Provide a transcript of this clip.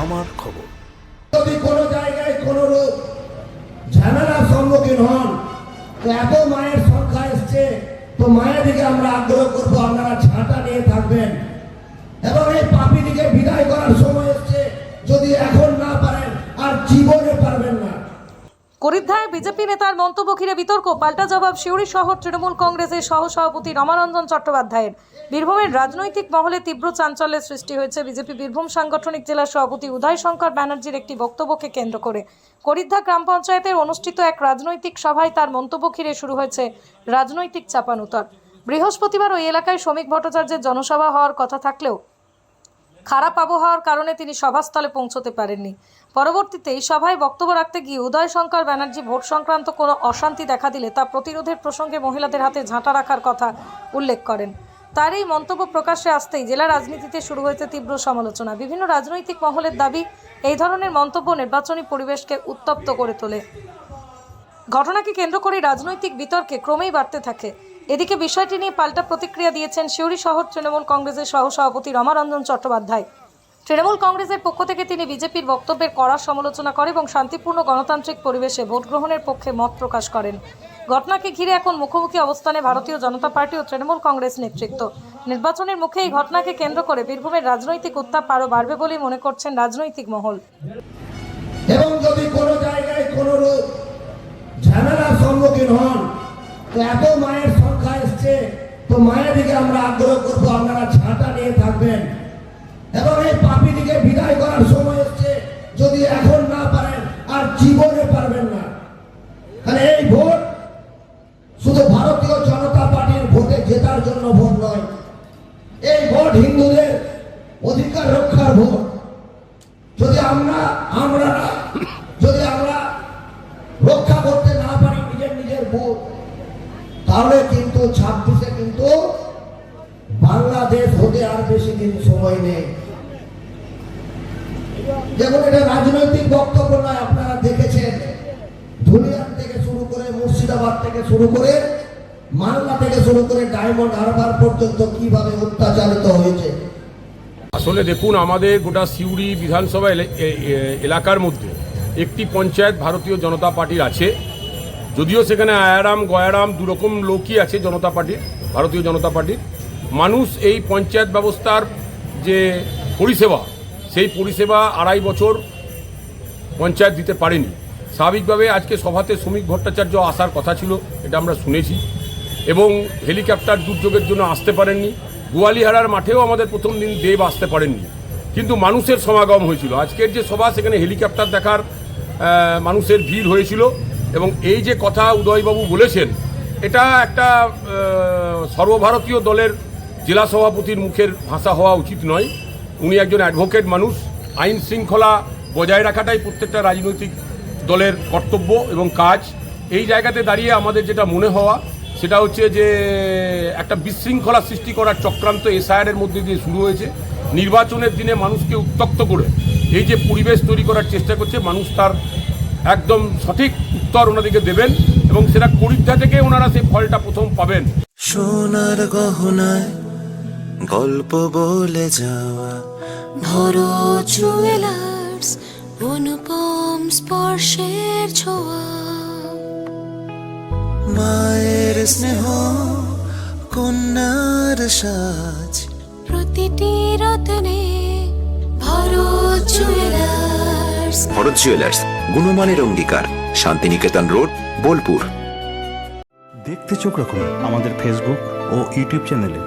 আমার খবর। যদি কোনো জায়গায় কোনো রূপ ঝামেলার সম্মুখীন হন, তো এত মায়ের সংখ্যা এসছে, তো মায়ের দিকে আমরা আগ্রহ করবো, আপনারা ঝাঁটা নিয়ে থাকবেন এবং এই পাপীদিকে বিদায় করার সময় এসছে। যদি এখন না পারেন আর জীবনে পারবেন না। করিদ্ধায় বিজেপি নেতার মন্তব্য ঘিরে বিতর্ক, পাল্টা জবাব সিউড়ি শহর তৃণমূল কংগ্রেসের সহসভাপতি রমানন্দন চট্টোপাধ্যায়ের। বীরভূমের রাজনৈতিক মহলে তীব্র চাঞ্চল্যের সৃষ্টি হয়েছে বিজেপি বীরভূম সাংগঠনিক জেলা সভাপতি উদয় শঙ্কর ব্যানার্জির একটি বক্তব্যকে কেন্দ্র করে। করিদ্ধা গ্রাম পঞ্চায়েতের অনুষ্ঠিত এক রাজনৈতিক সভায় তার মন্তব্য ঘিরে শুরু হয়েছে রাজনৈতিক চাপানুতর। বৃহস্পতিবার ওই এলাকায় শ্রমিক ভট্টাচার্যের জনসভা হওয়ার কথা থাকলেও খারাপ আবহাওয়ার কারণে তিনি সভাস্থলে পৌঁছতে পারেননি। পরবর্তীতে এই সভায় বক্তব্য রাখতে গিয়ে উদয় শঙ্কর ব্যানার্জি ভোট সংক্রান্ত কোনো অশান্তি দেখা দিলে তা প্রতিরোধের প্রসঙ্গে মহিলাদের হাতে ঝাঁটা রাখার কথা উল্লেখ করেন। তার এই মন্তব্য প্রকাশ্যে আসতেই জেলা রাজনীতিতে শুরু হয়েছে তীব্র সমালোচনা। বিভিন্ন রাজনৈতিক মহলের দাবি, এই ধরনের মন্তব্য নির্বাচনী পরিবেশকে উত্তপ্ত করে তোলে। ঘটনাকে কেন্দ্র করে রাজনৈতিক বিতর্কে ক্রমেই বাড়তে থাকে। এদিকে বিষয়টি নিয়ে পাল্টা প্রতিক্রিয়া দিয়েছেন সিউড়ি শহর তৃণমূল কংগ্রেসের সহসভাপতি রমানন্দন চট্টোপাধ্যায়। তৃণমূল কংগ্রেসের পক্ষ থেকে তিনি বিজেপির বক্তব্যের কড়া সমালোচনা করে এবং শান্তিপূর্ণ গণতান্ত্রিক পরিবেশে ভোট গ্রহণের পক্ষে মত প্রকাশ করেন। ঘটনাকে ঘিরে এখন মুখোমুখি অবস্থানে ভারতীয় জনতা পার্টি ও তৃণমূল কংগ্রেস নেতৃত্ব। নির্বাচনের মুখে এই ঘটনাকে কেন্দ্র করে বীরভূমের রাজনৈতিক উত্তাপ আরও বাড়বে বলেই মনে করছেন রাজনৈতিক মহল। এবং যদি কোনো জায়গায় কোনো রূপ ঝামেলার সম্মুখীন হন, তো এত মায়ের সংখ্যা এসছে, তো মায়ের দিকে আমরা আগ্রহ করবো, আপনারা ঝাঁটা নিয়ে থাকবেন এবং এই পাপীদিকে বিদায় করার সময় এসছে। যদি এখন না পারেন আর জীবনে পারবেন না। মানে এই ভোট শুধু ভারতীয় জনতা পার্টির ভোটে জেতার জন্য ভোট নয়, এই ভোট হিন্দুদের অধিকার রক্ষার ভোট। যদি আমরা রক্ষা করতে না পারি নিজের ভোট, তাহলে কিন্তু 26-এ কিন্তু বাংলাদেশ হতে আর বেশি দিন সময় নেই। যেমন এটা রাজনৈতিক বক্তব্য নয়, আপনারা দেখেছেন ধুলিয়ান থেকে শুরু করে মুর্শিদাবাদ থেকে শুরু করে মালদা থেকে শুরু করে ডায়মন্ড হারবার পর্যন্ত কিভাবে অত্যাচারিত হয়েছে। আসলে দেখুন, আমাদের গোটা সিউড়ি বিধানসভা এলাকার মধ্যে একটি পঞ্চায়েত ভারতীয় জনতা পার্টির আছে। যদিও সেখানে আয়ারাম গয়ারাম দুরকম লোকই আছে জনতা পার্টির, ভারতীয় জনতা পার্টির। মানুষ এই পঞ্চায়েত ব্যবস্থার যে পরিষেবা, সেই পরিষেবা 2.5 বছর পঞ্চায়েত দিতে পারেনি। স্বাভাবিকভাবে আজকে সভাতে শ্রমিক ভট্টাচার্য আসার কথা ছিল, এটা আমরা শুনেছি, এবং হেলিকপ্টার দুর্যোগের জন্য আসতে পারেননি। গোয়ালিহারার মাঠেও আমাদের প্রথম দিন দেব আসতে পারেননি, কিন্তু মানুষের সমাগম হয়েছিল। আজকের যে সভা, সেখানে হেলিকপ্টার দেখার মানুষের ভিড় হয়েছিল। এবং এই যে কথা উদয়বাবু বলেছেন, এটা একটা সর্বভারতীয় দলের জেলা সভাপতির মুখের ভাষা হওয়া উচিত নয়। উনি একজন অ্যাডভোকেট মানুষ। আইন শৃঙ্খলা বজায় রাখাটাই প্রত্যেকটা রাজনৈতিক দলের কর্তব্য এবং কাজ। এই জায়গাতে দাঁড়িয়ে আমাদের যেটা মনে হওয়া, সেটা হচ্ছে যে একটা বিশৃঙ্খলা সৃষ্টি করার চক্রান্ত এসআইআরের মধ্যে দিয়ে শুরু হয়েছে। নির্বাচনের দিনে মানুষকে উত্তক্ত করে এই যে পরিবেশ তৈরি করার চেষ্টা করছে, মানুষ তার একদম সঠিক উত্তর ওনাদেরকে দেবেন এবং সেটা করিদ্ধা থেকে ওনারা সেই ফলটা প্রথম পাবেন। সোনার গহনায় গল্প বলে যাওয়া ভরত জুয়েলার্স, অনুপম স্পর্শের ছোঁয়া, মায়ের স্নেহ, কন্যার সাজ, প্রতিটি রত্নে ভরত জুয়েলার্স। ভরত জুয়েলার্স, গুণমানের অঙ্গীকার, শান্তিনিকেতন রোড, বোলপুর। দেখতে চোখ রাখুন আমাদের ফেসবুক ও ইউটিউব চ্যানেলে।